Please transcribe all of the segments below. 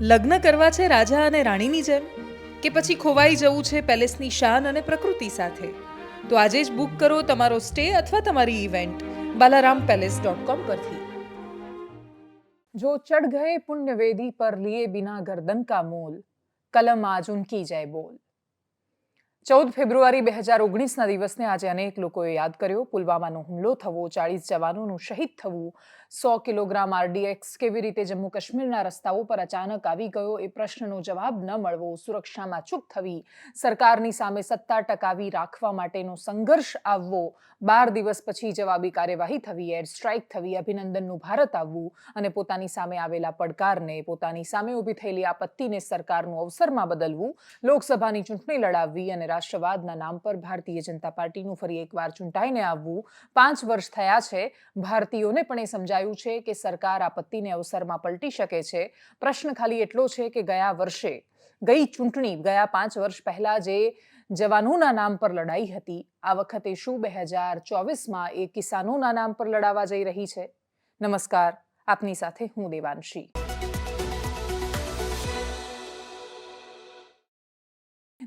લગ્ન કરવા છે રાજા અને રાણીની જેમ, કે પછી ખોવાઈ જવું છે પેલેસની શાન અને પ્રકૃતિ સાથે? તો આજે જ બુક કરો તમારો સ્ટે અથવા તમારી ઇવેન્ટ balarampalace.com પરથી। जो चढ़ गए पुण्य वेदी पर लिए बिना गर्दन का मोल, कलम आज उनकी जय बोल। 14 ફેબ્રુઆરી 2019ના દિવસને આજે અનેક લોકોએ યાદ કર્યો। પુલવામાનો હુમલો થવો, 40 જવાનોનું શહીદ થવું, 100 કિલોગ્રામ RDX કેવી રીતે જમ્મુ કાશ્મીરના રસ્તાઓ પર અચાનક આવી ગયો એ પ્રશ્નનો જવાબ ન મળવો, સુરક્ષામાં ચૂક થવી, સરકારની સામે સત્તા ટકાવી રાખવા માટેનો સંઘર્ષ આવવો, 12 દિવસ પછી જવાબી કાર્યવાહી થવી, એર સ્ટ્રાઇક થવી, અભિનંદનનું ભારત આવવું અને પોતાની સામે આવેલા પડકારને, પોતાની સામે ઊભી થયેલી આપત્તિને સરકારનું અવસરમાં બદલવું, લોકસભાની ચૂંટણી લડાવવી અને રાષ્ટ્રવાદના નામ પર ભારતીય જનતા પાર્ટીનું ફરી એકવાર ચૂંટાઈને આવવું। 5 વર્ષ થયા છે, ભારતીયોને પણ એ સમજાયું છે કે સરકાર આપત્તિને અવસરમાં પલટી શકે છે। પ્રશ્ન ખાલી એટલો છે કે ગયા વર્ષે, ગઈ ચૂંટણી, ગયા 5 વર્ષ પહેલા જે જવાનોના નામ પર લડાઈ હતી, આ વખતે શું 2024માં એ કિસાનોના નામ પર લડાવા જઈ રહી છે? નમસ્કાર, આપની સાથે હું દેવાંશી।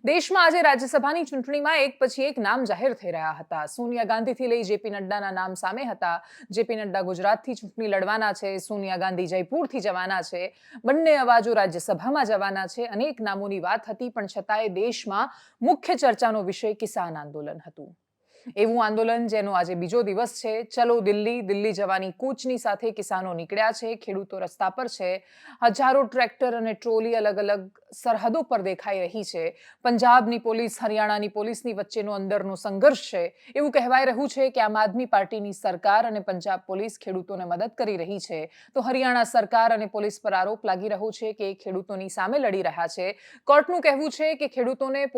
દેશમાં આજે રાજ્યસભાની ચૂંટણીમાં એક પછી એક નામ જાહેર થઈ રહ્યા હતા। સોનિયા ગાંધીથી લઈ જેપી નડ્ડાના નામ સામે હતા। જેપી નડ્ડા ગુજરાતથી ચૂંટણી લડવાના છે, સોનિયા ગાંધી જયપુરથી જવાના છે, બંને અવાજો રાજ્યસભામાં જવાના છે। અનેક નામોની વાત હતી, પણ છતાંય દેશમાં મુખ્ય ચર્ચાનો વિષય કિસાન આંદોલન હતું। એવું આંદોલન જેનો આજે બીજો દિવસ છે। ચલો દિલ્હી, દિલ્હી જવાની કૂચની સાથે કિસાનો નીકળ્યા છે, ખેડૂતો રસ્તા પર છે, હજારો ટ્રેક્ટર અને ટ્રોલી અલગ અલગ સરહદો પર દેખાઈ રહી છે। પંજાબની પોલીસ, હરિયાણાની પોલીસની વચ્ચેનો અંદરનો સંઘર્ષ છે। એવું કહેવાય રહ્યું છે કે આમ આદમી પાર્ટીની સરકાર અને પંજાબ પોલીસ ખેડૂતોને મદદ કરી રહી છે, તો હરિયાણા સરકાર અને પોલીસ પર આરોપ લાગી રહ્યો છે કે એ ખેડૂતોની સામે લડી રહ્યા છે। કોર્ટનું કહેવું છે કે ખેડૂતોને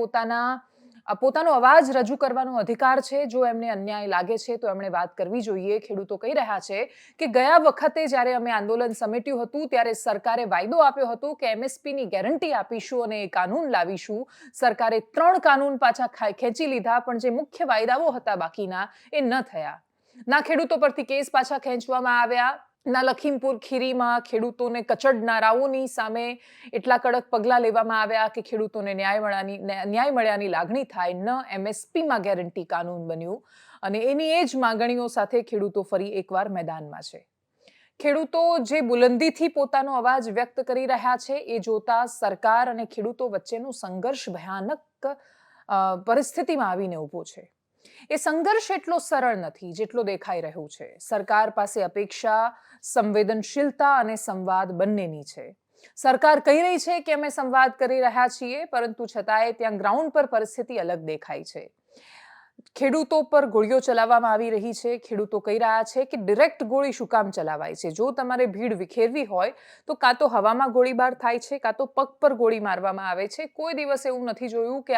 પોતાનો અવાજ રજૂ કરવાનો અધિકાર છે। જો એમને અન્યાય લાગે છે તો એમણે વાત કરવી જોઈએ। ખેડૂતો કહી રહ્યા છે કે ગયા વખતે જ્યારે અમે આંદોલન સમેટ્યું હતું ત્યારે સરકારે વાયદો આપ્યો હતો કે MSPની ગેરંટી આપીશું અને એ કાનૂન લાવીશું। સરકારે 3 કાનૂન પાછા ખેંચી લીધા, પણ જે મુખ્ય વાયદાઓ હતા બાકીના એ ન થયા। ના ખેડૂતો પરથી કેસ પાછા ખેંચવામાં આવ્યા, ના લખીમપુર ખીરીમાં ખેડૂતોને કચડનારાઓની સામે એટલા કડક પગલાં લેવામાં આવ્યા કે ખેડૂતોને ન્યાય મળ્યાની લાગણી થાય, ન MSPમાં ગેરંટી કાનૂન બન્યું અને એની એ જ માંગણીઓ સાથે ખેડૂતો ફરી એકવાર મેદાનમાં છે। ખેડૂતો જે બુલંદીથી પોતાનો અવાજ વ્યક્ત કરી રહ્યા છે એ જોતા સરકાર અને ખેડૂતો વચ્ચેનો સંઘર્ષ ભયાનક પરિસ્થિતિમાં આવીને ઊભો છે। એ સંઘર્ષ એટલો સરળ નથી જેટલો દેખાઈ રહ્યું છે। સરકાર પાસે અપેક્ષા, સંવેદનશીલતા અને સંવાદ બંનેની છે। સરકાર કહી રહી છે કે અમે સંવાદ કરી રહ્યા છીએ, પરંતુ છતાંય ત્યાં ગ્રાઉન્ડ પર પરિસ્થિતિ અલગ દેખાય છે। ખેડૂતો પર ગોળીઓ ચલાવવામાં આવી રહી છે। ખેડૂતો કહી રહ્યા છે કે ડિરેક્ટ ગોળી શું કામ ચલાવાય છે? જો તમારે ભીડ વિખેરવી હોય તો કાં તો હવામાં ગોળીબાર થાય છે, કાં તો પગ પર ગોળી મારવામાં આવે છે। કોઈ દિવસ એવું નથી જોયું કે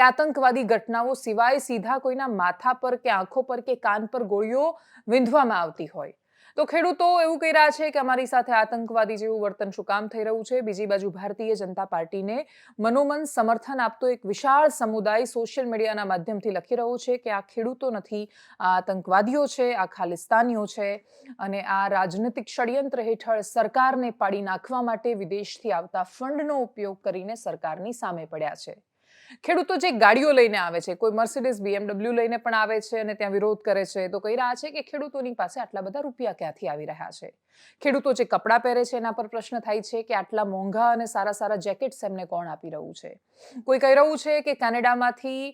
આતંકવાદી ઘટનાઓ સિવાય સીધા કોઈના માથા પર કે આંખો પર કે કાન પર ગોળીઓ વીંધવામાં આવતી હોય। તો ખેડૂતો એવું કહી રહ્યા છે કે અમારી સાથે આતંકવાદી જેવું વર્તન શું કામ થઈ રહ્યું છે? બીજી બાજુ ભારતીય જનતા પાર્ટીને મનોમન સમર્થન આપતો એક વિશાળ સમુદાય સોશિયલ મીડિયાના માધ્યમથી લખી રહ્યો છે કે આ ખેડૂતો નથી, આ આતંકવાદીઓ છે, આ ખાલિસ્તાનીઓ છે અને આ રાજનીતિક ષડયંત્ર હેઠળ સરકારને પાડી નાખવા માટે વિદેશથી આવતા ફંડનો ઉપયોગ કરીને સરકારની સામે પડ્યા છે। ખેડૂતો જે ગાડીઓ લઈને આવે છે, કોઈ મર્સિડીઝ, BMW લઈને પણ આવે છે અને ત્યાં વિરોધ કરે છે, તો કહી રહ્યા છે કે ખેડૂતોની પાસે આટલા બધા રૂપિયા ક્યાંથી આવી રહ્યા છે? ખેડૂતો જે કપડાં પહેરે છે એના પર પ્રશ્ન થાય છે કે આટલા મોંઘા અને સારા જેકેટ્સ એમને કોણ આપી રહ્યું છે? કોઈ કહી રહ્યું છે કે કેનેડામાંથી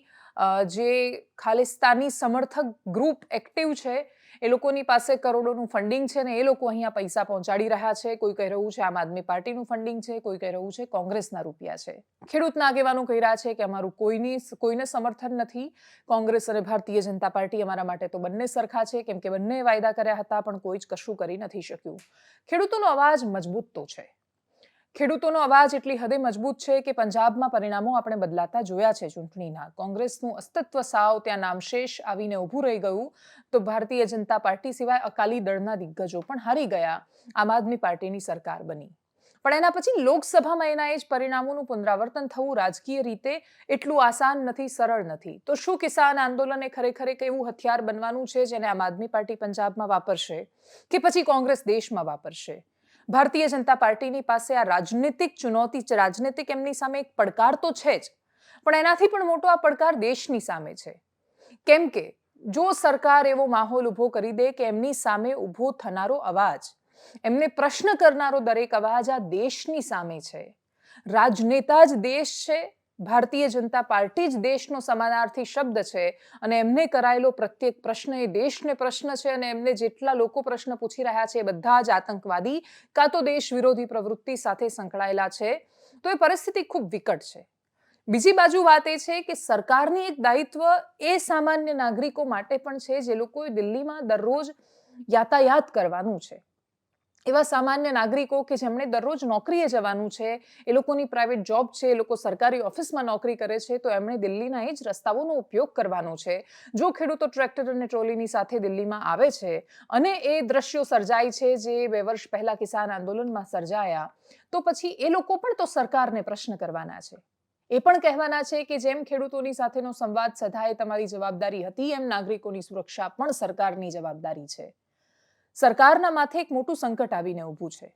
જે ખાલિસ્તાની સમર્થક ગ્રુપ એક્ટિવ છે એ લોકોની પાસે કરોડોનું ફંડિંગ છે ને એ લોકો અહીંયા પૈસા પહોંચાડી રહ્યા છે। કોઈ કહી રહ્યું છે આમ આદમી પાર્ટીનું ફંડિંગ છે, કોઈ કહી રહ્યું છે કોંગ્રેસના રૂપિયા છે। ખેડૂતના આગેવાનો કહી રહ્યા છે કે અમારું કોઈને સમર્થન નથી। કોંગ્રેસ અને ભારતીય જનતા પાર્ટી અમારા માટે તો બંને સરખા છે, કેમ કે બંને વાયદા કર્યા હતા પણ કોઈ જ કશું કરી નથી શક્યું। ખેડૂતોનો અવાજ મજબૂત તો છે। ખેડૂતોનો અવાજ એટલી હદે મજબૂત છે કે પંજાબમાં પરિણામો આપણે બદલાતા જોયા છે ચૂંટણીના। કોંગ્રેસનું અસ્તિત્વ સાવ ત્યાં નામશેષ આવીને ઊભું રહી ગયું, તો ભારતીય જનતા પાર્ટી સિવાય અકાલી દળના દિગ્ગજો પણ હારી ગયા। આમ આદમી પાર્ટીની સરકાર બની, પણ એના પછી લોકસભામાં એના એ જ પરિણામોનું પુનરાવર્તન થવું રાજકીય રીતે એટલું આસાન નથી, સરળ નથી। તો શું કિસાન આંદોલન એ ખરેખર એક એવું હથિયાર બનવાનું છે જેને આમ આદમી પાર્ટી પંજાબમાં વાપરશે કે પછી કોંગ્રેસ દેશમાં વાપરશે? ભારતીય જનતા પાર્ટીની પાસે આ રાજનીતિક ચુનૌતી છે, રાજનીતિક એમની સામે એક પડકાર તો છે જ, પણ એનાથી પણ મોટો આ પડકાર દેશની સામે છે. કેમ કે જો સરકાર એવો માહોલ ઊભો કરી દે કે એમની સામે ઊભો થનારો અવાજ, એમને પ્રશ્ન કરનારો દરેક અવાજ આ દેશની સામે છે. રાજનેતા જ દેશ છે, ભારતીય જનતા પાર્ટી જ દેશનો સમાનાર્થી શબ્દ છે, અને એમને કરાયેલો પ્રત્યેક પ્રશ્ન એ દેશને પ્રશ્ન છે, અને એમને જેટલા લોકો પ્રશ્ન પૂછી રહ્યા છે એ બધા જ આતંકવાદી કાં તો દેશ વિરોધી પ્રવૃત્તિ સાથે સંકળાયેલા છે. તો એ પરિસ્થિતિ ખૂબ વિકટ છે. બીજી બાજુ વાત એ છે કે સરકારની એક દાયિત્વ એ સામાન્ય નાગરિકો માટે પણ છે જે લોકોએ દિલ્હીમાં દરરોજ યાતાયાત કરવાનું છે. એવા સામાન્ય નાગરિકો કે જેમણે દરરોજ નોકરીએ જવાનું છે, એ લોકોની પ્રાઇવેટ જોબ છે, એ લોકો સરકારી ઓફિસમાં નોકરી કરે છે, તો એમણે દિલ્હીના એ જ રસ્તાઓનો ઉપયોગ કરવાનો છે. જો ખેડૂતો ટ્રેક્ટર અને ટ્રોલીની સાથે દિલ્હીમાં આવે છે અને એ દ્રશ્યો સર્જાય છે જે 2 વર્ષ પહેલા કિસાન આંદોલનમાં સર્જાયા, તો પછી એ લોકો પણ તો સરકારને પ્રશ્ન કરવાના છે. એ પણ કહેવાના છે કે જેમ ખેડૂતોની સાથેનો સંવાદ સદાય તમારી જવાબદારી હતી, એમ નાગરિકોની સુરક્ષા પણ સરકારની જવાબદારી છે. સરકારના માથે એક મોટું સંકટ આવીને ઊભું છે.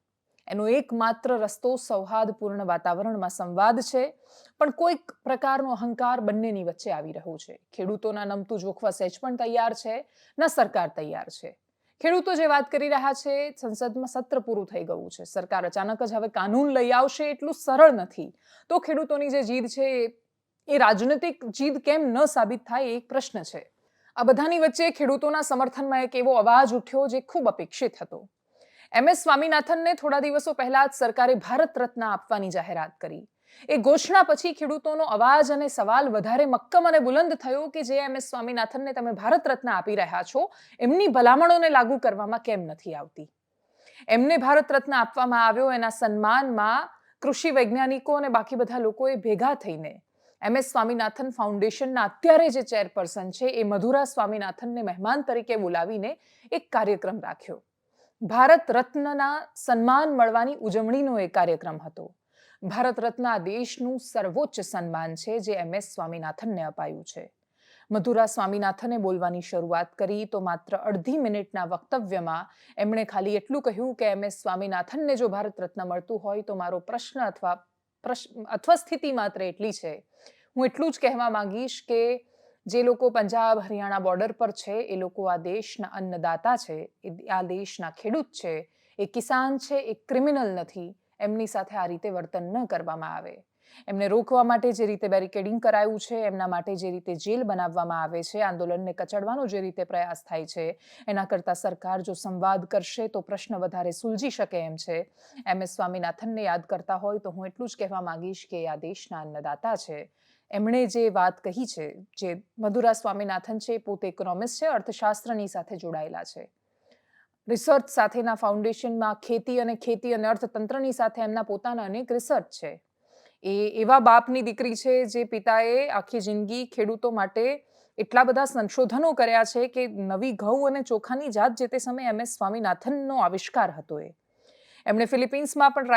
એનો એકમાત્ર રસ્તો સૌહાર્દપૂર્ણ વાતાવરણમાં સંવાદ છે, પણ કોઈક પ્રકારનો અહંકાર બંનેની વચ્ચે આવી રહ્યો છે. ખેડૂતોના નમતું જોખવા સહેજ પણ તૈયાર છે, ન સરકાર તૈયાર છે. ખેડૂતો જે વાત કરી રહ્યા છે, સંસદમાં સત્ર પૂરું થઈ ગયું છે, સરકાર અચાનક જ હવે કાનૂન લઈ આવશે એટલું સરળ નથી. તો ખેડૂતોની જે જીદ છે એ રાજનૈતિક જીદ કેમ ન સાબિત થાય એ એક પ્રશ્ન છે. આ બધાની વચ્ચે ખેડૂતોના સમર્થનમાં એક એવો અવાજ ઉઠ્યો જે ખૂબ અપેક્ષિત હતો. MS સ્વામીનાથનને થોડા દિવસો પહેલા જ સરકારે ભારત રત્ન આપવાની જાહેરાત કરી. એ ઘોષણા પછી ખેડૂતોનો અવાજ અને સવાલ વધારે મક્કમ અને બુલંદ થયો કે જે MS સ્વામીનાથનને તમે ભારત રત્ન આપી રહ્યા છો, એમની ભલામણોને લાગુ કરવામાં કેમ નથી આવતી. એમને ભારત રત્ન આપવામાં આવ્યો, એના સન્માનમાં કૃષિ વૈજ્ઞાનિકો અને બાકી બધા લોકોએ ભેગા થઈને MS સ્વામીનાથન ફાઉન્ડેશનના અત્યારે જે ચેરપર્સન છે એ મધુરા સ્વામીનાથનને મહેમાન તરીકે બોલાવીને એક કાર્યક્રમ રાખ્યો. ભારત રત્નના સન્માન મળવાની ઉજવણીનો એક કાર્યક્રમ હતો. ભારત રત્ન આ દેશનું સર્વોચ્ચ સન્માન છે જે MS સ્વામીનાથનને અપાયું છે. મધુરા સ્વામીનાથને બોલવાની શરૂઆત કરી તો માત્ર અડધી મિનિટના વક્તવ્યમાં એમણે ખાલી એટલું કહ્યું કે MS સ્વામીનાથનને જો ભારત રત્ન મળતું હોય તો મારો પ્રશ્ન અથવા સ્થિતિ માત્ર એટલી છે. હું એટલું જ કહેવા માંગીશ કે જે લોકો પંજાબ હરિયાણા બોર્ડર પર છે એ લોકો આ દેશના અન્નદાતા છે, આ દેશના ખેડૂત છે, એ કિસાન છે, એ ક્રિમિનલ નથી. એમની સાથે આ રીતે વર્તન ન કરવામાં આવે. એમને રોકવા માટે જે રીતે બેરિકેડિંગ કરાયું છે, એમના માટે જે રીતે જેલ બનાવવામાં આવે છે, આંદોલનને કચડવાનો જે રીતે પ્રયાસ થાય છે, એના કરતાં સરકાર જો સંવાદ કરશે તો પ્રશ્ન વધારે સુલઝી શકે એમ છે. MS સ્વામીનાથનને યાદ કરતા હોય તો હું એટલું જ કહેવા માંગીશ કે આ દેશના અન્નદાતા છે. એમણે જે વાત કહી છે, જે મધુરા સ્વામીનાથન છે, પોતે ઇકોનોમિસ્ટ છે, અર્થશાસ્ત્રની સાથે જોડાયેલા છે. રિસર્ચ સાથેના ફાઉન્ડેશનમાં ખેતી અને અર્થતંત્રની સાથે એમના પોતાના અનેક રિસર્ચ છે. એ એવા બાપની દીકરી છે જે પિતાએ આખી જિંદગી ખેડૂતો માટે એટલા બધા સંશોધનો કર્યા છે કે નવી ઘઉં અને ચોખાની જાત જે તે સમયે MS સ્વામીનાથનનો આવિષ્કાર હતો. એમણે ફિલિપિન્સમાં પણ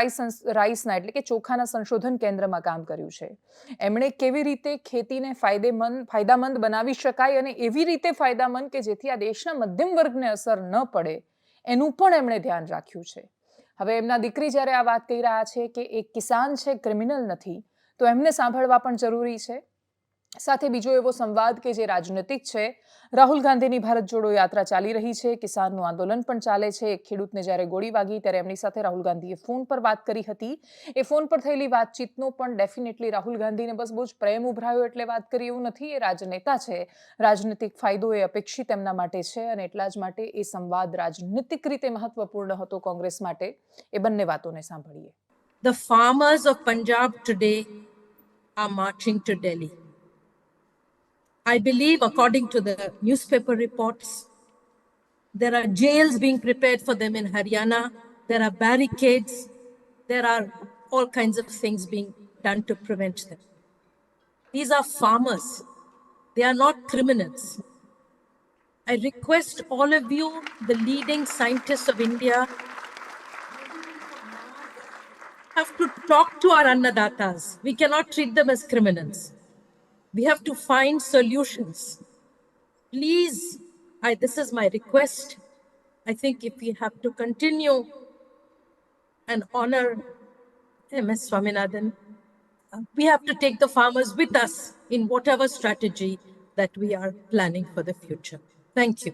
રાઈસના એટલે કે ચોખાના સંશોધન કેન્દ્રમાં કામ કર્યું છે. એમણે કેવી રીતે ખેતીને ફાયદામંદ બનાવી શકાય અને એવી રીતે ફાયદામંદ કે જેથી આ દેશના મધ્યમ વર્ગને અસર ન પડે એનું પણ એમણે ધ્યાન રાખ્યું છે. હવે એમના દીકરી જ્યારે આ વાત કહી રહ્યા છે કે એક કિસાન છે, ક્રિમિનલ નથી, તો એમને સાંભળવા પણ જરૂરી છે. સાથે બીજો એવો સંવાદ કે જે રાજનૈતિક છે. રાહુલ ગાંધીની ભારત જોડો યાત્રા ચાલી રહી છે, કિસાનનું આંદોલન પણ ચાલે છે. એક ખેડૂતને જ્યારે ગોળી વાગી ત્યારે એમની સાથે રાહુલ ગાંધીએ ફોન પર વાત કરી હતી. એ ફોન પર થયેલી વાતચીતનો પણ ડેફિનેટલી રાહુલ ગાંધીને બસ બહુ જ પ્રેમ ઉભરાયો એટલે વાત કરી એવું નથી. એ રાજનેતા છે, રાજનૈતિક ફાયદો એ અપેક્ષિત એમના માટે છે અને એટલા જ માટે એ સંવાદ રાજનૈતિક રીતે મહત્વપૂર્ણ હતો કોંગ્રેસ માટે. એ બંને વાતોને સાંભળીએ. The farmers of Punjab today are marching to Delhi. I believe, according to the newspaper reports, there are jails being prepared for them in Haryana. There are barricades. There are all kinds of things being done to prevent them. These are farmers. They are not criminals. I request all of you, the leading scientists of India, have to talk to our Annadatas. We cannot treat them as criminals. We have to find solutions. Please, this is my request. I think if we have to continue and honor MS Swaminathan, we have to take the farmers with us in whatever strategy that we are planning for the future. Thank you.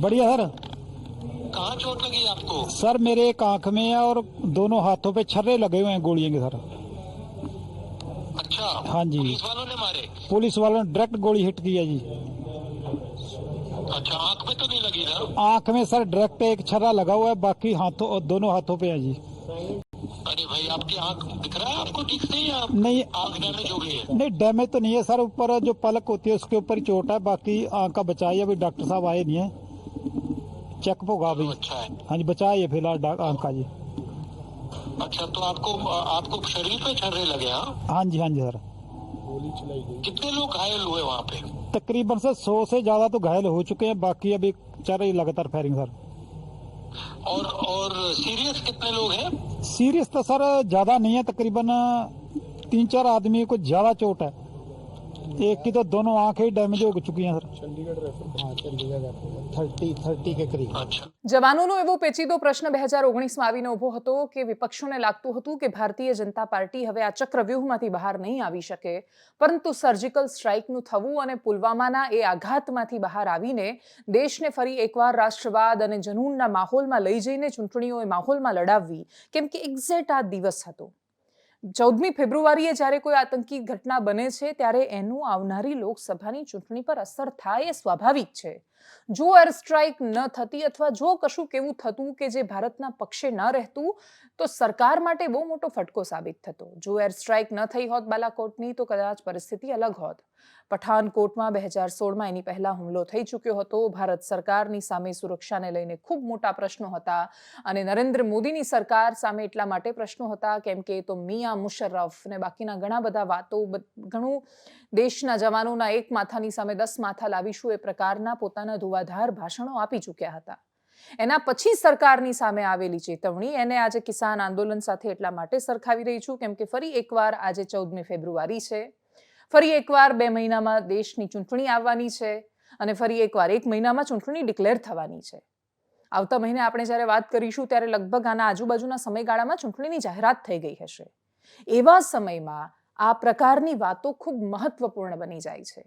बढ़िया sir. कहाँ चोट लगी आपको? Sir मेरे एक आंख में है और दोनों हाथों पे छर्रे लगे हुए हैं गोलियों के सर। अच्छा, हाँ जी। पुलिस वालों ने मारे? पुलिस वालों ने डायरेक्ट गोली हिट की है जी। अच्छा, आंख में तो नहीं लगी ना? आंख में सर डायरेक्ट एक छर्रा लगा हुआ है, बाकी हाथों दोनों हाथों पे है जी। अरे भाई, आपकी आंख दिख रहा है आपको ठीक से, या नहीं, आंख डैमेज हो गई है? नहीं डैमेज तो नहीं है सर, ऊपर जो पलक होती है उसके ऊपर ही चोट है, बाकी आंख का बचाई है। अभी डॉक्टर साहब आए नहीं है, चेकअप होगा अभी। अच्छा है। हाँ जी, बचाई है फिलहाल आंख का जी। अच्छा, तो आपको शरीर पे छर्रे लगे? हाँ जी, हाँ जी सर। कितने लोग घायल हुए वहाँ पे? तकरीबन सर 100 से ज्यादा तो घायल हो चुके हैं, बाकी अभी चल रही लगातार फायरिंग सर। और सीरियस कितने लोग हैं? सीरियस तो सर ज्यादा नहीं है, तकरीबन 3-4 आदमी को ज्यादा चोट है। एक की तो दोनों आंखें डैमेज हो चुकी हैं सर। चंडीगढ़ 30 के करीब। अच्छा, જવાનોનો એવો પેચીદો પ્રશ્ન 2019માં આવીને ઊભો હતો કે વિપક્ષોને લાગતું હતું કે ભારતીય જનતા પાર્ટી હવે આ ચક્રવ્યૂહમાંથી બહાર નહીં આવી શકે, પરંતુ સર્જિકલ સ્ટ્રાઇકનું થવું અને પુલવામાના એ આઘાતમાંથી બહાર આવીને દેશને ફરી એકવાર રાષ્ટ્રવાદ અને જનૂનના માહોલમાં લઈ જઈને ચૂંટણીઓ એ માહોલમાં લડાવવી, કેમ કે એક્ઝેક્ટ આ દિવસ હતો। 14મી ફેબ્રુઆરીએ જ્યારે કોઈ આતંકી ઘટના બને છે ત્યારે એનું આવનારી લોકસભાની ચૂંટણી પર અસર થાય એ સ્વાભાવિક છે। જો એર સ્ટ્રાઇક ન થતી અથવા જો કશુંક એવું થતું કે જે ભારતના પક્ષે ન રહેતું તો સરકાર માટે બહુ મોટો ફટકો સાબિત થતો। જો એર સ્ટ્રાઇક ન થઈ હોત બાલાકોટની તો કદાચ પરિસ્થિતિ અલગ હોત। પઠાનકોટમાં 2016માં એની પહેલા હુમલો થઈ ચૂક્યો હતો। ભારત સરકારની સામે સુરક્ષાને લઈને ખૂબ મોટા પ્રશ્નો હતા અને નરેન્દ્ર મોદીની સરકાર સામે એટલા માટે પ્રશ્નો હતા કેમ કે તો મિયા મુશર્રફ ને બાકીના ઘણા બધા વાતો ઘણું દેશના જવાનોના એક માથાની સામે 10 માથા લાવીશું એ પ્રકારના પોતાના ધુવાધાર ભાષણો આપી ચૂક્યા હતા। એના પછી સરકારની સામે આવેલી ચેતવણી એને આજે કિસાન આંદોલન સાથે એટલા માટે સરખાવી રહી છું કેમ કે ફરી એકવાર આજે 14મી ફેબ્રુઆરી છે, ફરી એકવાર 2 મહિનામાં દેશની ચૂંટણી આવવાની છે અને ફરી એકવાર 1 મહિનામાં ચૂંટણી ડિક્લેર થવાની છે। આવતા મહિને આપણે જ્યારે વાત કરીશું ત્યારે લગભગ આના આજુબાજુના સમયગાળામાં ચૂંટણીની જાહેરાત થઈ ગઈ હશે। એવા સમયમાં આ પ્રકારની વાતો ખૂબ મહત્વપૂર્ણ બની જાય છે।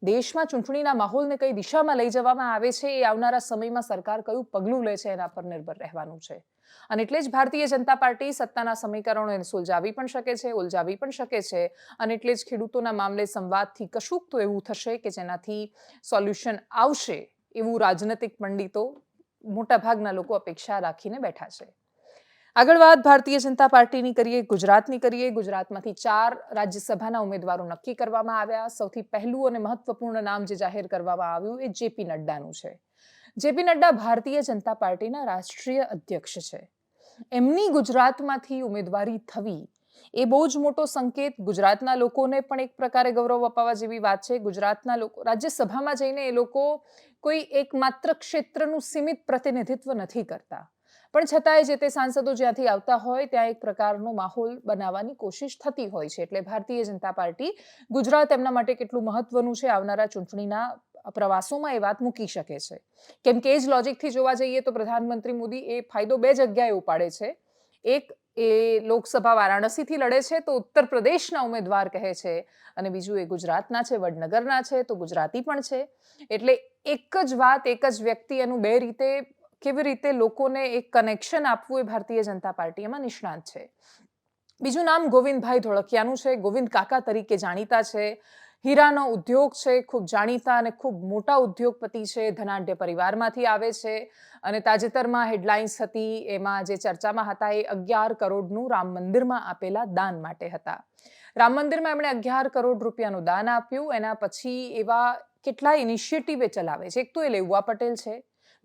દેશમાં ચૂંટણીના માહોલને કઈ દિશામાં લઈ જવામાં આવે છે એ આવનારા સમયમાં સરકાર કયું પગલું લે છે એના પર નિર્ભર રહેવાનું છે અને એટલે જ ભારતીય જનતા પાર્ટી સત્તાના સમીકરણોને સુલઝાવી પણ શકે છે, ઉલઝાવી પણ શકે છે અને એટલે જ ખેડૂતોના મામલે સંવાદથી કશુંક તો એવું થશે કે જેનાથી સોલ્યુશન આવશે એવું રાજનૈતિક પંડિતો મોટાભાગના લોકો અપેક્ષા રાખીને બેઠા છે। આગળ વાત ભારતીય જનતા પાર્ટીની કરીએ, ગુજરાતની કરીએ। ગુજરાતમાંથી 4 રાજ્યસભાના ઉમેદવારો નક્કી કરવામાં આવ્યા। સૌથી પહેલું અને મહત્વપૂર્ણ નામ જે જાહેર કરવામાં આવ્યું એ જેપી નડ્ડાનું છે। જેપી નડ્ડા ભારતીય જનતા પાર્ટીના રાષ્ટ્રીય અધ્યક્ષ છે। એમની ગુજરાતમાંથી ઉમેદવારી થવી એ બહુ જ મોટો સંકેત ગુજરાતના લોકોને પણ એક પ્રકારે ગૌરવ અપાવવા જેવી વાત છે। ગુજરાતના લોકો રાજ્યસભામાં જઈને એ લોકો કોઈ એકમાત્ર ક્ષેત્રનું સીમિત પ્રતિનિધિત્વ નથી કરતા, પણ છતાંય જે તે સાંસદો જ્યાંથી આવતા હોય ત્યાં એક પ્રકારનો માહોલ બનાવવાની કોશિશ થતી હોય છે। એટલે ભારતીય જનતા પાર્ટી ગુજરાત એમના માટે કેટલું મહત્વનું છે આવનારા ચૂંટણીના પ્રવાસોમાં એ વાત મૂકી શકે છે કેમ કે એ જ લોજિકથી જોવા જઈએ તો પ્રધાનમંત્રી મોદી એ ફાયદો 2 જગ્યાએ ઉપાડે છે। એક એ લોકસભા વારાણસીથી લડે છે તો ઉત્તર પ્રદેશના ઉમેદવાર કહે છે અને બીજું એ ગુજરાતના છે, વડનગરના છે તો ગુજરાતી પણ છે। એટલે એક જ વાત, એક જ વ્યક્તિ એનું 2 રીતે કેવી રીતે લોકોને એક કનેક્શન આપવું એ ભારતીય જનતા પાર્ટી એમાં નિષ્ણાત છે। બીજું નામ ગોવિંદભાઈ ધોળકિયાનું છે। ગોવિંદ કાકા તરીકે જાણીતા છે। હીરાનો ઉદ્યોગ છે, ખૂબ જાણીતા અને ખૂબ મોટા ઉદ્યોગપતિ છે। ધનાઢ્ય પરિવારમાંથી આવે છે અને તાજેતરમાં હેડલાઇન્સ હતી એમાં જે ચર્ચામાં હતા એ 11 કરોડનું રામ મંદિરમાં આપેલા દાન માટે હતા। રામ મંદિરમાં એમણે 11 કરોડ રૂપિયાનું દાન આપ્યું। એના પછી એવા કેટલા ઇનિશિયેટિવ એ ચલાવે છે। એક તો એ લેઉવા પટેલ છે,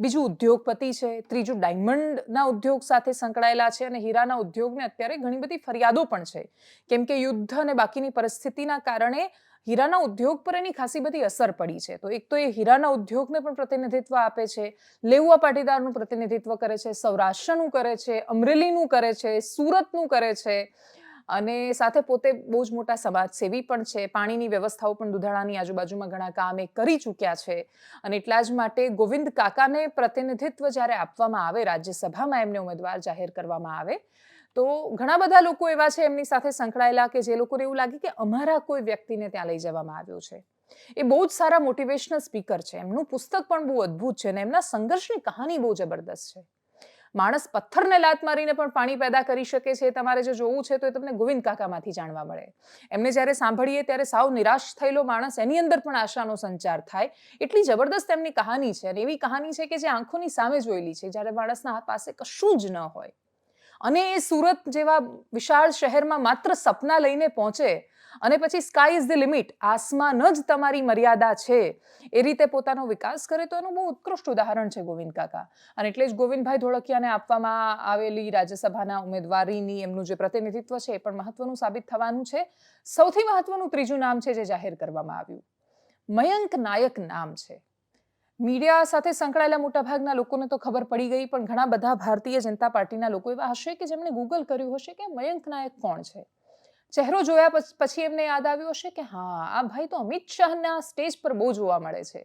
બીજું ઉદ્યોગપતિ છે, ત્રીજું ડાયમંડના ઉદ્યોગ સાથે સંકળાયેલા છે અને હીરાના ઉદ્યોગને અત્યારે ઘણી બધી ફરિયાદો પણ છે કેમ કે યુદ્ધ અને બાકીની પરિસ્થિતિના કારણે હીરાના ઉદ્યોગ પર એની ખાસી બધી અસર પડી છે। તો એક તો એ હીરાના ઉદ્યોગને પણ પ્રતિનિધિત્વ આપે છે, લેઉવા પાટીદારનું પ્રતિનિધિત્વ કરે છે, સૌરાષ્ટ્રનું કરે છે, અમરેલીનું કરે છે, સુરતનું કરે છે અને સાથે પોતે બહુ જ મોટા સમાજસેવી પણ છે. પાણીની વ્યવસ્થાઓ પણ દુધાળાની આજુબાજુમાં ઘણા કામ એ કરી ચૂક્યા છે. અને એટલા જ માટે ગોવિંદ કાકાને પ્રતિનિધિત્વ જ્યારે આપવામાં આવે, રાજ્યસભામાં એમને ઉમેદવાર જાહેર કરવામાં આવે, તો ઘણા બધા લોકો એવા છે એમની સાથે સંકળાયેલા કે જે લોકોને એવું લાગે કે અમારા કોઈ વ્યક્તિને ત્યાં લઈ જવામાં આવ્યો છે. એ બહુ જ સારા મોટિવેશનલ સ્પીકર છે. એમનું પુસ્તક પણ બહુ અદ્ભુત છે અને એમના સંઘર્ષની કહાની બહુ જબરદસ્ત છે. માણસ પથ્થરને લાત મારીને પણ પાણી પેદા કરી શકે છે. તમારે જો જોવું છે તો એ તમને ગોવિંદ કાકામાંથી જાણવા મળે. એમને જ્યારે સાંભળીએ ત્યારે સાવ નિરાશ થયેલો માણસ, એની અંદર પણ આશાનો સંચાર થાય. એટલી જબરદસ્ત એમની કહાની છે અને એવી કહાની છે કે જે આંખોની સામે જોયેલી છે, જ્યારે માણસના પાસે કશું જ ન હોય અને એ સુરત જેવા વિશાળ શહેરમાં માત્ર સપના લઈને પહોંચે અને પછી સ્કાય ઇઝ ધ લિમિટ, આસમાન જ તમારી મર્યાદા છે, એ રીતે પોતાનો વિકાસ કરે, તો એનું બહુ ઉત્કૃષ્ટ ઉદાહરણ છે ગોવિંદ કાકા. અને એટલે જ ગોવિંદભાઈ ધોળકિયાને આપવામાં આવેલી રાજ્યસભાના ઉમેદવારીની એમનું જે પ્રતિનિધિત્વ છે એ પણ મહત્વનું સાબિત થવાનું છે. સૌથી મહત્વનું ત્રીજું નામ છે જે જાહેર કરવામાં આવ્યું, મયંક નાયક નામ છે. મીડિયા સાથે સંકળાયેલા મોટાભાગના લોકોને તો ખબર પડી ગઈ, પણ ઘણા બધા ભારતીય જનતા પાર્ટીના લોકો એવા હશે કે જેમણે ગૂગલ કર્યું હશે કે મયંક નાયક કોણ છે. ચહેરો જોયા પછી એમને યાદ આવ્યું હશે કે હા, આ ભાઈ તો અમિત શાહના સ્ટેજ પર બહુ જોવા મળે છે.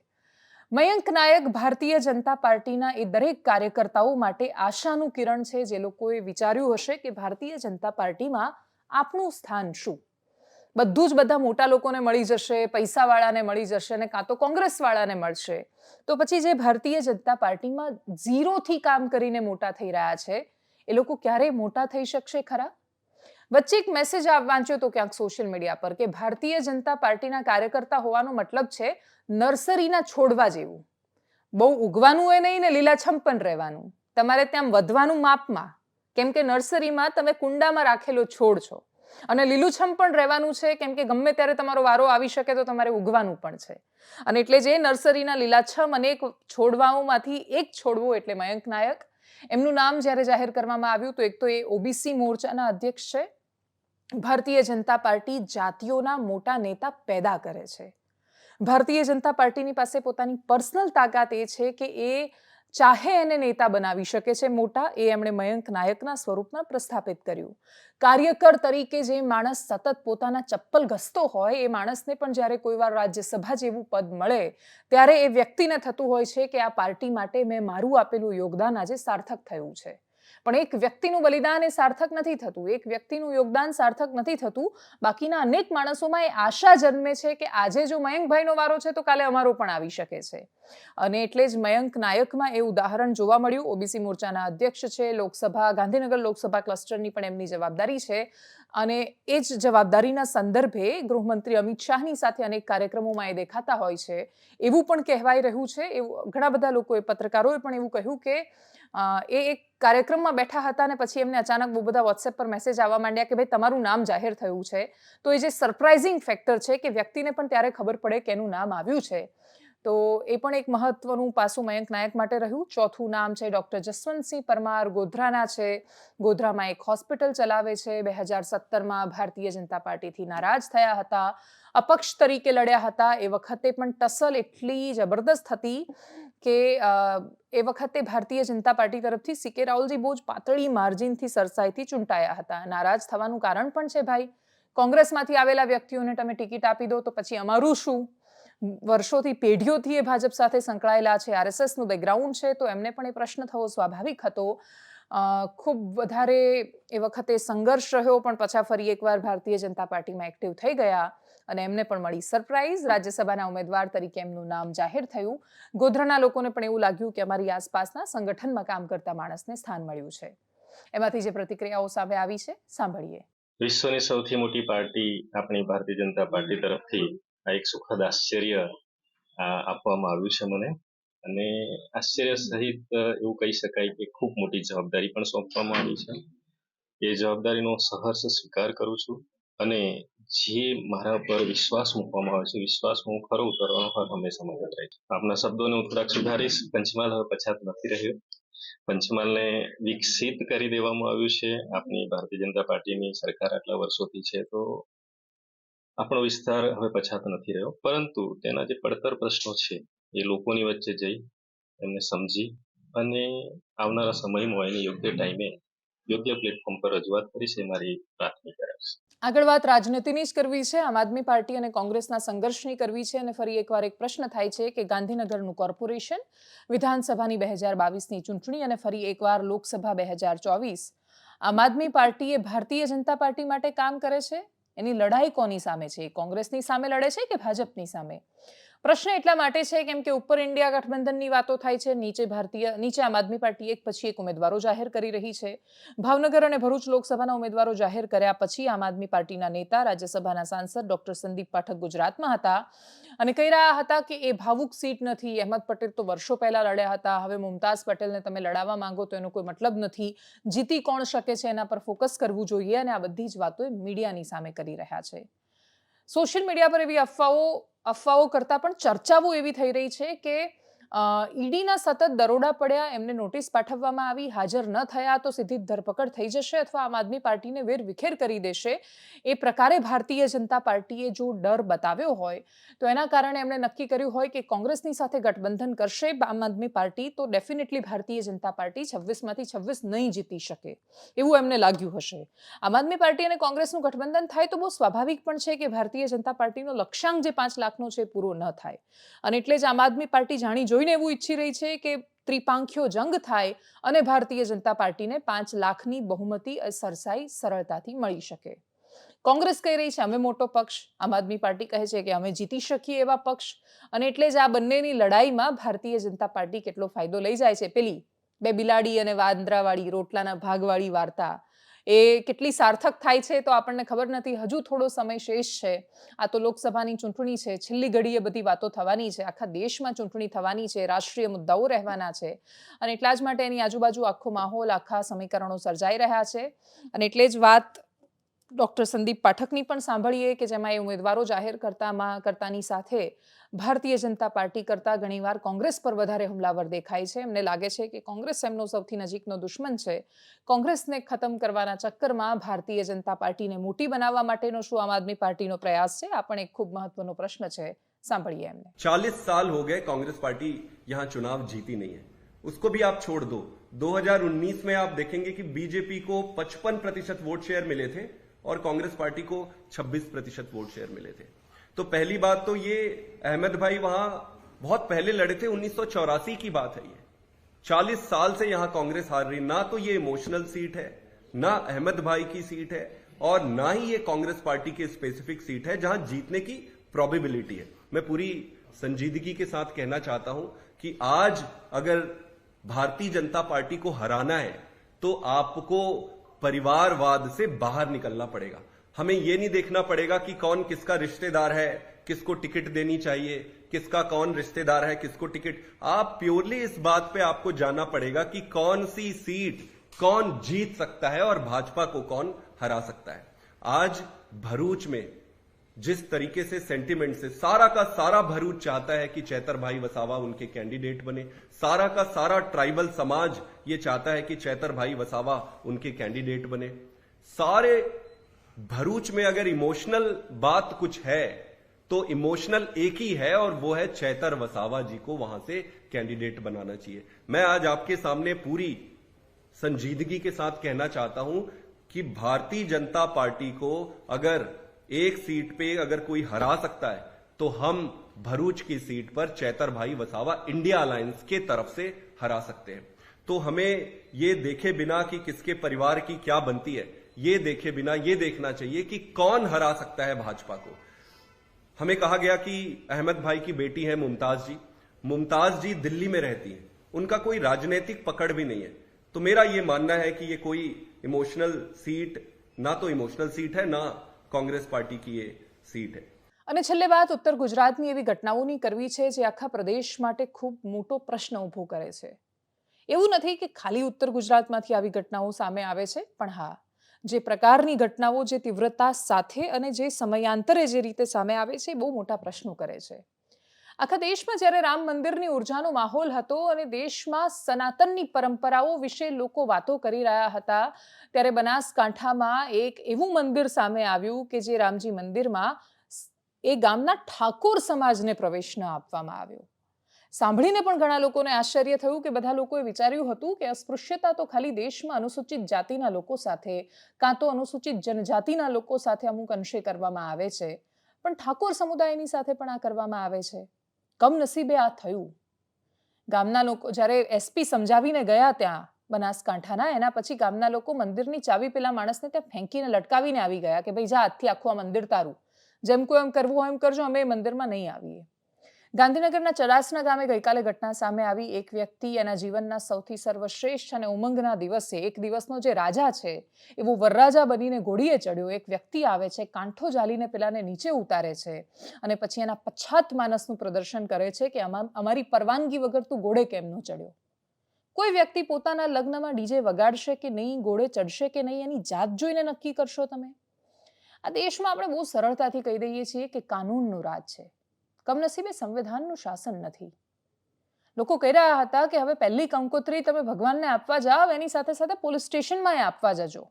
મયંક નાયક ભારતીય જનતા પાર્ટીના એ દરેક કાર્યકર્તાઓ માટે આશાનું કિરણ છે, જે લોકોએ વિચાર્યું હશે કે ભારતીય જનતા પાર્ટીમાં આપણું સ્થાન શું. બધું જ બધા મોટા લોકોને મળી જશે, પૈસાવાળાને મળી જશે અને કાં તો કોંગ્રેસવાળાને મળશે. તો પછી જે ભારતીય જનતા પાર્ટીમાં ઝીરોથી કામ કરીને મોટા થઈ રહ્યા છે, એ લોકો ક્યારેય મોટા થઈ શકશે ખરા? વચ્ચે એક મેસેજ વાંચ્યો તો ક્યાંક સોશિયલ મીડિયા પર કે ભારતીય જનતા પાર્ટીના કાર્યકર્તા હોવાનો મતલબ છે નર્સરીના છોડવા જેવું. બહુ ઉગવાનું એ નહીં ને લીલાછમ પણ રહેવાનું. તમારે ત્યાં વધવાનું માપમાં, કેમ કે નર્સરીમાં તમે કુંડામાં રાખેલો છોડ છો. અને લીલુંછમ પણ રહેવાનું છે, કેમ કે ગમે ત્યારે તમારો વારો આવી શકે તો તમારે ઉગવાનું પણ છે. અને એટલે જે નર્સરીના લીલાછમ અનેક છોડવાઓમાંથી એક છોડવો એટલે મયંક નાયક. એમનું નામ જ્યારે જાહેર કરવામાં આવ્યું તો એક તો એ ઓબીસી મોરચાના અધ્યક્ષ છે. ભારતીય જનતા પાર્ટી જાતિઓના મોટા નેતા પેદા કરે છે. ભારતીય જનતા પાર્ટીની પાસે પોતાની પર્સનલ તાકાત એ છે કે એ ચાહે એને નેતા બનાવી શકે છે મોટા. એ એમણે મયંક નાયકના સ્વરૂપમાં પ્રસ્થાપિત કર્યું. કાર્યકર તરીકે જે માણસ સતત પોતાના ચપ્પલ ઘસતો હોય, એ માણસને પણ જ્યારે કોઈ વાર રાજ્યસભા જેવું પદ મળે ત્યારે એ વ્યક્તિને થતું હોય છે કે આ પાર્ટી માટે મેં મારું આપેલું યોગદાન આજે સાર્થક થયું છે. પણ એક વ્યક્તિનું બલિદાન એ સાર્થક નથી થતું, એક વ્યક્તિનું યોગદાન સાર્થક નથી થતું. બાકીના અનેક માણસોમાં એ આશા જન્મે છે કે આજે જો મયંકભાઈનો વારો છે તો કાલે અમારો પણ આવી શકે છે. અને એટલે જ મયંક નાયકમાં એ ઉદાહરણ જોવા મળ્યું. ઓબીસી મોરચાના અધ્યક્ષ છે, લોકસભા, ગાંધીનગર લોકસભા ક્લસ્ટરની પણ એમની જવાબદારી છે. અને એ જ જવાબદારીના સંદર્ભે ગૃહમંત્રી અમિત શાહની સાથે અનેક કાર્યક્રમોમાં એ દેખાતા હોય છે, એવું પણ કહેવાય રહ્યું છે. એવું ઘણા બધા લોકોએ, પત્રકારોએ પણ એવું કહ્યું કે એ એક કાર્યક્રમમાં બેઠા હતા અને પછી એમને અચાનક બહુ બધા વોટ્સએપ પર મેસેજ આવવા માંડ્યા કે ભાઈ તમારું નામ જાહેર થયું છે. તો એ જે સરપ્રાઇઝિંગ ફેક્ટર છે કે વ્યક્તિને પણ ત્યારે ખબર પડે કે એનું નામ આવ્યું છે, તો એ પણ એક મહત્વનું પાસું મયંક નાયક માટે રહ્યું. ચોથું નામ છે ડૉક્ટર જસવંતસિંહ પરમાર, ગોધરાના છે. ગોધરામાં એક હોસ્પિટલ ચલાવે છે. 2017માં ભારતીય જનતા પાર્ટીથી નારાજ થયા હતા, અપક્ષ તરીકે લડ્યા હતા. એ વખતે પણ ટસલ એટલી જબરદસ્ત હતી કે એ વખતે ભારતીય જનતા પાર્ટી તરફથી સીકે રાહુલજી બહુ જ પાતળી માર્જિનથી સરસાઈથી ચૂંટાયા હતા. નારાજ થવાનું કારણ પણ છે ભાઈ, કોંગ્રેસમાંથી આવેલા વ્યક્તિઓને તમે ટિકિટ આપી દો તો પછી અમારું શું? વર્ષોથી, પેઢીઓથી એ ભાજપ સાથે સંકળાયેલા છે, આરએસએસનું બેકગ્રાઉન્ડ છે, તો એમને પણ એ પ્રશ્ન થવો સ્વાભાવિક હતો. ખૂબ વધારે એ વખતે સંઘર્ષ રહ્યો, પણ પાછા ફરી એકવાર ભારતીય જનતા પાર્ટીમાં એક્ટિવ થઈ ગયા અને એમને પણ મળી સરપ્રાઇઝ. રાજ્યસભાના ઉમેદવાર તરીકે એમનું નામ જાહેર થયું. ગોધરાના લોકોને પણ એવું લાગ્યું કે અમારી આસપાસના સંગઠનમાં કામ કરતા માણસને સ્થાન મળ્યું છે. એમાંથી જે પ્રતિક્રિયાઓ સામે આવી છે, સાંભળીએ. વિશ્વની સૌથી મોટી પાર્ટી આપણી ભારતીય જનતા પાર્ટી તરફથી આ એક સુખદ આશ્ચર્ય આપવામાં આવ્યું છે મને. અને આશ્ચર્ય સહિત એવું કહી શકાય કે ખૂબ મોટી જવાબદારી પણ સોંપવામાં આવી છે. એ જવાબદારીનો સહર્ષ સ્વીકાર કરું છું. અને જે મારા પર વિશ્વાસ મૂકવામાં આવે છે, વિશ્વાસ હું ખરો ઉતરવાનો હંમેશા મદદ રહે છે. આપના શબ્દોને હું થોડાક સુધારીશ. પંચમહાલ હવે પછાત નથી રહ્યો. પંચમહાલને વિકસિત કરી દેવામાં આવ્યું છે. આપણી ભારતીય જનતા પાર્ટીની સરકાર આટલા વર્ષોથી છે, તો આપણો વિસ્તાર હવે પછાત નથી રહ્યો. પરંતુ તેના જે પડતર પ્રશ્નો છે એ લોકોની વચ્ચે જઈ એમને સમજી અને આવનારા સમયમાં એને યોગ્ય ટાઈમે યોગ્ય પ્લેટફોર્મ પર રજૂઆત કરીશ એ મારી પ્રાથમિક પ્રયાસ. આગળ વાત રાજનીતિની જ કરવી છે. આમ આદમી પાર્ટી અને કોંગ્રેસના સંઘર્ષની કરવી છે અને ફરી એકવાર એક પ્રશ્ન થાય છે કે ગાંધીનગરનું કોર્પોરેશન, વિધાનસભાની 2022ની ચૂંટણી અને ફરી એકવાર લોકસભા 2024, આમ આદમી પાર્ટી એ ભારતીય જનતા પાર્ટી માટે કામ કરે છે? એની લડાઈ કોની સામે છે? કોંગ્રેસની સામે લડે છે કે ભાજપની સામે? પ્રશ્ન એટલા માટે છે કેમ કે ઉપર ઇન્ડિયા ગઠબંધનની વાતો થાય છે, નીચે આમ આદમી પાર્ટી એક પછી એક ઉમેદવારો જાહેર કરી રહી છે. ભાવનગર અને ભરૂચ લોકસભાના ઉમેદવારો જાહેર કર્યા પછી આમ આદમી પાર્ટીના નેતા, રાજ્યસભાના સાંસદ ડોક્ટર સંદીપ પાઠક ગુજરાતમાં હતા અને કહી રહ્યા હતા કે એ ભાવુક સીટ નથી. અહેમદ પટેલ તો વર્ષો પહેલા લડ્યા હતા, હવે મુમતાઝ પટેલને તમે લડાવવા માંગો તો એનો કોઈ મતલબ નથી. જીતી કોણ શકે છે એના પર ફોકસ કરવું જોઈએ અને આ બધી જ વાતો મીડિયાની સામે કરી રહ્યા છે. સોશિયલ મીડિયા પર એવી અફવાઓ કરતાં પણ ચર્ચાઓ એવી થઈ રહી છે કે ઈડીના સતત દરોડા પડ્યા, એમને નોટિસ પાઠવવામાં આવી, હાજર ન થયા તો સીધી ધરપકડ થઈ જશે અથવા આમ આદમી પાર્ટીને વેરવિખેર કરી દેશે. એ પ્રકારે ભારતીય જનતા પાર્ટીએ જો ડર બતાવ્યો હોય તો એના કારણે એમણે નક્કી કર્યું હોય કે કોંગ્રેસની સાથે ગઠબંધન કરશે આમ આદમી પાર્ટી તો ડેફિનેટલી ભારતીય જનતા પાર્ટી 26માંથી 26 નહીં જીતી શકે એવું એમને લાગ્યું હશે. આમ આદમી પાર્ટી અને કોંગ્રેસનું ગઠબંધન થાય તો બહુ સ્વાભાવિક પણ છે કે ભારતીય જનતા પાર્ટીનો લક્ષ્યાંક જે 5 લાખનો છે પૂરો ન થાય અને એટલે જ આમ આદમી પાર્ટી જાણી જોઈને એવું ઈચ્છી રહી છે કે ત્રિપાંખ્યો જંગ થાય અને ભારતીય જનતા પાર્ટીને 5 લાખની બહુમતી સરસાઈ સરળતાથી મળી શકે. કોંગ્રેસ કહી રહી છે અમે મોટો પક્ષ, આમ આદમી પાર્ટી કહે છે કે અમે જીતી શકીએ એવા પક્ષ અને એટલે જ આ બંનેની લડાઈમાં ભારતીય જનતા પાર્ટી કેટલો ફાયદો લઈ જાય છે. પેલી બે બિલાડી અને વાંદરાવાળી રોટલાના ભાગવાળી વાર્તા એ કેટલી સાર્થક થાય છે તો આપણને ખબર નથી. હજુ થોડો સમય શેષ છે. આ તો લોકસભાની ચૂંટણી છે, છેલ્લી ઘડીએ બધી વાતો થવાની છે, આખા દેશમાં ચૂંટણી થવાની છે, રાષ્ટ્રીય મુદ્દાઓ રહેવાના છે અને એટલા જ માટે એની આજુબાજુ આખો માહોલ, આખા સમીકરણો સર્જાઈ રહ્યા છે અને એટલે જ વાત ડોક્ટર સંદીપ પાઠકની પણ સાંભળીએ કે જેમાં એ ઉમેદવારો જાહેર કરતાની સાથે ભારતીય જનતા પાર્ટી કરતાં ઘણીવાર કોંગ્રેસ પર વધારે હુમલાવર દેખાય છે. એમને લાગે છે કે કોંગ્રેસ એમનો સૌથી નજીકનો દુશ્મન છે. કોંગ્રેસને ખતમ કરવાના ચક્કરમાં ભારતીય જનતા પાર્ટીને મોટી બનાવવા માટેનો શું આમ આદમી પાર્ટીનો પ્રયાસ છે? આ પણ એક ખૂબ મહત્વનો પ્રશ્ન છે. સાંભળીએ એમને. 40 साल हो गए कांग्रेस पार्टी यहाँ चुनाव जीती नहीं है, उसको भी आप छोड़ दो. 2019 में आप देखेंगे कि बीजेपी को 55% वोट शेयर मिले थे और कांग्रेस पार्टी को 26% वोट शेयर मिले थे. तो पहली बात तो ये अहमद भाई वहां बहुत पहले लड़े थे, 1984 की बात है. ये 40 साल से यहां कांग्रेस हार रही. ना तो ये इमोशनल सीट है, ना अहमद भाई की सीट है और ना ही ये कांग्रेस पार्टी की स्पेसिफिक सीट है जहां जीतने की प्रोबेबिलिटी है. मैं पूरी संजीदगी के साथ कहना चाहता हूं कि आज अगर भारतीय जनता पार्टी को हराना है तो आपको परिवारवाद से बाहर निकलना पड़ेगा. हमें यह नहीं देखना पड़ेगा कि कौन किसका रिश्तेदार है, किसको टिकट देनी चाहिए, किसका कौन रिश्तेदार है, किसको टिकट. आप प्योरली इस बात पे आपको जानना पड़ेगा कि कौन सी सीट कौन जीत सकता है और भाजपा को कौन हरा सकता है. आज भरूच में जिस तरीके से सेंटिमेंट से सारा का सारा भरूच चाहता है कि चैतर भाई वसावा उनके कैंडिडेट बने, सारा का सारा ट्राइबल समाज ये चाहता है कि चैतर भाई वसावा उनके कैंडिडेट बने. सारे भरूच में अगर इमोशनल बात कुछ है तो इमोशनल एक ही है और वो है चैतर वसावा जी को वहां से कैंडिडेट बनाना चाहिए. मैं आज आपके सामने पूरी संजीदगी के साथ कहना चाहता हूं कि भारतीय जनता पार्टी को अगर एक सीट पे अगर कोई हरा सकता है तो हम भरूच की सीट पर चैतर भाई वसावा इंडिया अलायंस के तरफ से हरा सकते हैं. तो हमें ये देखे बिना कि किसके परिवार की क्या बनती है, ये देखे बिना ये देखना चाहिए कि कौन हरा सकता है भाजपा को. हमें कहा गया कि अहमद भाई की बेटी है मुमताज जी. मुमताज जी दिल्ली में रहती हैं, उनका कोई राजनीतिक पकड़ भी नहीं है. तो मेरा ये मानना है कि ये कोई इमोशनल सीट, ना तो इमोशनल सीट है, ना कांग्रेस पार्टी की ये सीट है. અને છેલ્લે વાત ઉત્તર ગુજરાતની એવી ઘટનાઓની કરવી છે જે આખા પ્રદેશ માટે ખૂબ મોટો પ્રશ્ન ઊભો કરે છે. એવું નથી કે ખાલી ઉત્તર ગુજરાતમાંથી આવી ઘટનાઓ સામે આવે છે, પણ હા, જે પ્રકારની ઘટનાઓ જે તીવ્રતા સાથે અને જે સમયાંતરે જે રીતે સામે આવે છે બહુ મોટા પ્રશ્નો કરે છે. આખા દેશમાં જ્યારે રામ મંદિરની ઉર્જાનો માહોલ હતો અને દેશમાં સનાતનની પરંપરાઓ વિશે લોકો વાતો કરી રહ્યા હતા ત્યારે બનાસકાંઠામાં એક એવું મંદિર સામે આવ્યું કે જે રામજી મંદિરમાં એ ગામના ઠાકોર સમાજને પ્રવેશ ન આપવામાં આવ્યો. સાંભળીને પણ ઘણા લોકોને આશ્ચર્ય થયું કે બધા લોકોએ વિચાર્યું હતું કે અસ્પૃશ્યતા તો ખાલી દેશમાં અનુસૂચિત જાતિના લોકો સાથે કાં તો અનુસૂચિત જનજાતિના લોકો સાથે અમુક અંશે કરવામાં આવે છે, પણ ઠાકોર સમુદાયની સાથે પણ આ કરવામાં આવે છે. કમનસીબે આ થયું. ગામના લોકો જ્યારે એસપી સમજાવીને ગયા ત્યાં બનાસકાંઠાના, એના પછી ગામના લોકો મંદિરની ચાવી પેલા માણસને ત્યાં ફેંકીને લટકાવીને આવી ગયા કે ભાઈ જા, આજથી આખું આ મંદિર તારું, જેમ કોઈ એમ કરવું હોય એમ કરજો, અમે એ મંદિરમાં નહીં આવીએ. ગાંધીનગરના ચડાસના ગામે ગઈકાલે ઘટના સામે આવી. એક વ્યક્તિ એના જીવનના સૌથી સર્વશ્રેષ્ઠ અને ઉમંગના દિવસે, એક દિવસનો જે રાજા છે એવો વરરાજા બનીને ઘોડીએ ચડ્યો. એક વ્યક્તિ આવે છે, કાંઠો ઝાલીને પેલાને નીચે ઉતારે છે અને પછી એના પછાત માનસનું પ્રદર્શન કરે છે કે અમારી પરવાનગી વગર તું ઘોડે કેમ ન ચડ્યો. કોઈ વ્યક્તિ પોતાના લગ્નમાં ડીજે વગાડશે કે નહીં, ઘોડે ચડશે કે નહીં, એની જાત જોઈને નક્કી કરશો તમે. આ દેશમાં આપણે બહુ સરળતાથી કહી દઈએ છીએ કે કાનૂનનું રાજ છે. કમનસીબે સંવિધાનનું શાસન નથી. લોકો કહી રહ્યા હતા કે હવે પહેલી કંકોત્રી તમે ભગવાનને આપવા જાઓ, એની સાથે સાથે પોલીસ સ્ટેશનમાં એ આપવા જજો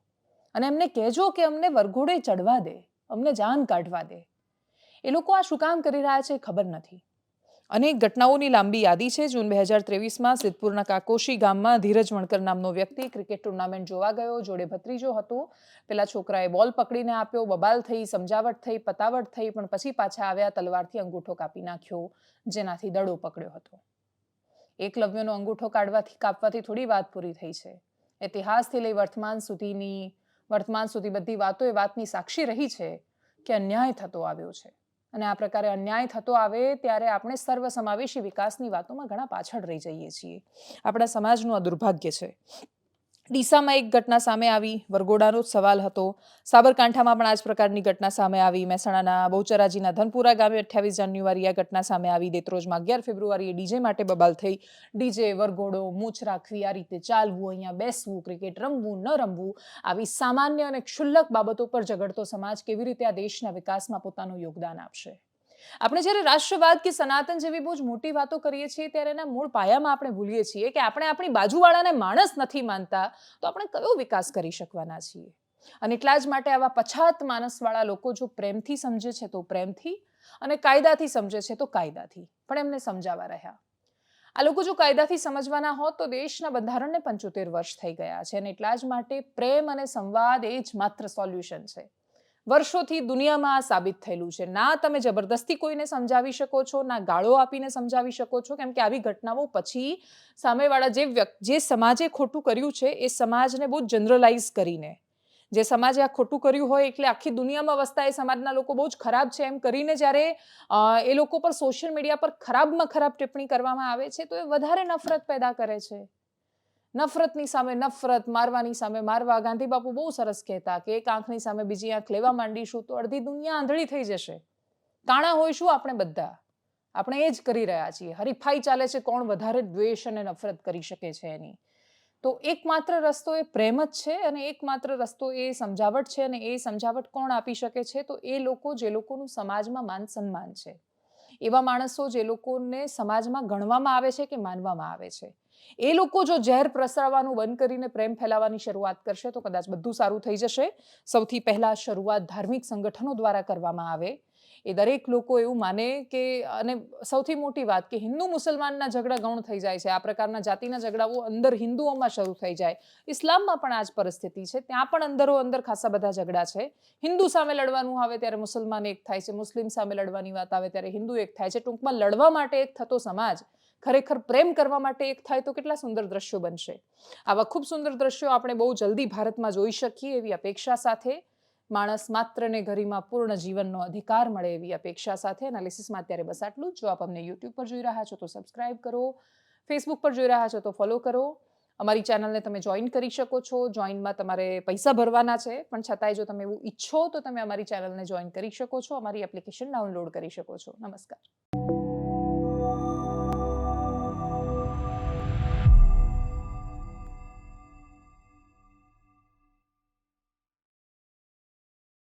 અને એમને કહેજો કે અમને વરઘોડે ચડવા દે, અમને જાન કાઢવા દે. એ લોકો આ શું કામ કરી રહ્યા છે ખબર નથી. અનેક ઘટનાઓની લાંબી યાદી છે. જૂન 2023માં સિદ્ધપુરના કાકોશી ગામમાં ધીરજ વણકર નામનો વ્યક્તિ ક્રિકેટ ટુર્નામેન્ટ જોવા ગયો. જોડે ભત્રીજો હતો. પેલા છોકરાએ બોલ પકડીને આપ્યો, બબાલ થઈ, સમજાવટ થઈ, પતાવટ થઈ, પણ પછી પાછા આવ્યા, તલવારથી અંગૂઠો કાપી નાખ્યો, જેનાથી દડો પકડ્યો હતો. એકલવ્યનો અંગૂઠો કાપવાથી થોડી વાત પૂરી થઈ છે. ઇતિહાસથી લઈ વર્તમાન સુધી બધી વાતો એ વાતની સાક્ષી રહી છે કે અન્યાય થતો આવ્યો છે. અને આ પ્રકારે અન્યાય થતો આવે ત્યારે આપણે સર્વસમાવેશી વિકાસની વાતોમાં ઘણા પાછળ રહી જઈએ છીએ. આપણા સમાજનું આ દુર્ભાગ્ય છે. ડીસામાં એક ઘટના સામે આવી, વરઘોડાનો જ સવાલ હતો. સાબરકાંઠામાં પણ આ જ પ્રકારની ઘટના સામે આવી. મહેસાણાના બહુચરાજીના ધનપુરા ગામે 28 જાન્યુઆરી આ ઘટના સામે આવી. દેત્રોજમાં 11 ફેબ્રુઆરીએ ડીજે માટે બબાલ થઈ. ડીજે, વરઘોડો, મૂછ રાખવી, આ રીતે ચાલવું, અહીંયા બેસવું, ક્રિકેટ રમવું, ન રમવું, આવી સામાન્ય અને ક્ષુલ્લક બાબતો પર ઝઘડતો સમાજ કેવી રીતે આ દેશના વિકાસમાં પોતાનું યોગદાન આપશે? આપણે જ્યારે રાષ્ટ્રવાદ કે સનાતન જેવી બહુ જ મોટી વાતો કરીએ છીએ ત્યારે એના મૂળ પાયામાં આપણે ભૂલીએ છીએ કે આપણે આપણી બાજુવાળાને માણસ નથી માનતા તો આપણે કયો વિકાસ કરી શકવાના છીએ. અને એટલા જ માટે આવા પછાત માનસવાળા લોકો જો પ્રેમથી સમજે છે તો પ્રેમથી અને કાયદાથી સમજે છે તો કાયદાથી, પણ એમને સમજાવવા રહ્યા. આ લોકો જો કાયદાથી સમજવાના હોત તો દેશના બંધારણને 75 વર્ષ થઈ ગયા છે. અને એટલા જ માટે પ્રેમ અને સંવાદ એ જ માત્ર સોલ્યુશન છે. વર્ષોથી દુનિયામાં આ સાબિત થયેલું છે. ના તમે જબરદસ્તી કોઈને સમજાવી શકો છો, ના ગાળો આપીને સમજાવી શકો છો, કેમ કે આવી ઘટનાઓ પછી સામેવાળા જે સમાજે ખોટું કર્યું છે એ સમાજને બહુ જનરલાઇઝ કરીને, જે સમાજે આ ખોટું કર્યું હોય એટલે આખી દુનિયામાં વસતા એ સમાજના લોકો બહુ જ ખરાબ છે એમ કરીને જ્યારે એ લોકો પર સોશિયલ મીડિયા પર ખરાબમાં ખરાબ ટિપ્પણી કરવામાં આવે છે તો એ વધારે નફરત પેદા કરે છે. નફરતની સામે નફરત, મારવાની સામે મારવા. ગાંધી બાપુ બહુ સરસ કહેતા કે એક આંખની સામે બીજી આંખ લેવા માંડીશું તો અડધી દુનિયા આંધળી થઈ જશે. કાણા હોઈશું આપણે બધા. આપણે એ જ કરી રહ્યા છીએ. હરીફાઈ ચાલે છે કોણ વધારે દ્વેષ અને નફરત કરી શકે છે એની. તો એકમાત્ર રસ્તો એ પ્રેમ જ છે અને એકમાત્ર રસ્તો એ સમજાવટ છે. અને એ સમજાવટ કોણ આપી શકે છે? તો એ લોકો જે લોકોનું સમાજમાં માન સન્માન છે, એવા માણસો જે લોકોને સમાજમાં ગણવામાં આવે છે કે માનવામાં આવે છે. એ લોકો જો ઝેર પ્રસરવાનું બંધ કરીને પ્રેમ ફેલાવવાની શરૂઆત કરશે તો કદાચ બધું સારું થઈ જશે. સૌથી પહેલા શરૂઆત ધાર્મિક સંગઠનો દ્વારા કરવામાં આવે. એ દરેક લોકો એવું માને કે, અને સૌથી મોટી વાત કે હિન્દુ મુસલમાનના ઝઘડા ગૌણ થઈ જાય છે. આ પ્રકારના જાતિના ઝઘડાઓ અંદર હિન્દુઓમાં શરૂ થઈ જાય. ઇસ્લામમાં પણ આ જ પરિસ્થિતિ છે. ત્યાં પણ અંદરો અંદર ખાસા બધા ઝઘડા છે. હિન્દુ સામે લડવાનું આવે ત્યારે મુસલમાન એક થાય છે, મુસ્લિમ સામે લડવાની વાત આવે ત્યારે હિન્દુ એક થાય છે. ટૂંકમાં લડવા માટે એક થતો સમાજ ખરેખર પ્રેમ કરવા માટે એક થાય તો કેટલા સુંદર દ્રશ્યો બનશે. આવા ખૂબ સુંદર દ્રશ્યો આપણે બહુ જલ્દી ભારતમાં જોઈ શકીએ એવી અપેક્ષા સાથે, માણસ માત્ર ને ગરિમા પૂર્ણ જીવનનો અધિકાર મળે એવી અપેક્ષા સાથે એનાલિસિસમાં અત્યારે બસ આટલું જ. જો આપ અમને યુટ્યુબ પર જોઈ રહ્યા છો તો સબસ્ક્રાઇબ કરો, ફેસબુક પર જોઈ રહ્યા છો તો ફોલો કરો. અમારી ચેનલને તમે જોઈન કરી શકો છો. જોઈનમાં તમારે પૈસા ભરવાના છે, પણ છતાંય જો તમે એવું ઈચ્છો તો તમે અમારી ચેનલને જોઈન કરી શકો છો. અમારી એપ્લિકેશન ડાઉનલોડ કરી શકો છો. નમસ્કાર.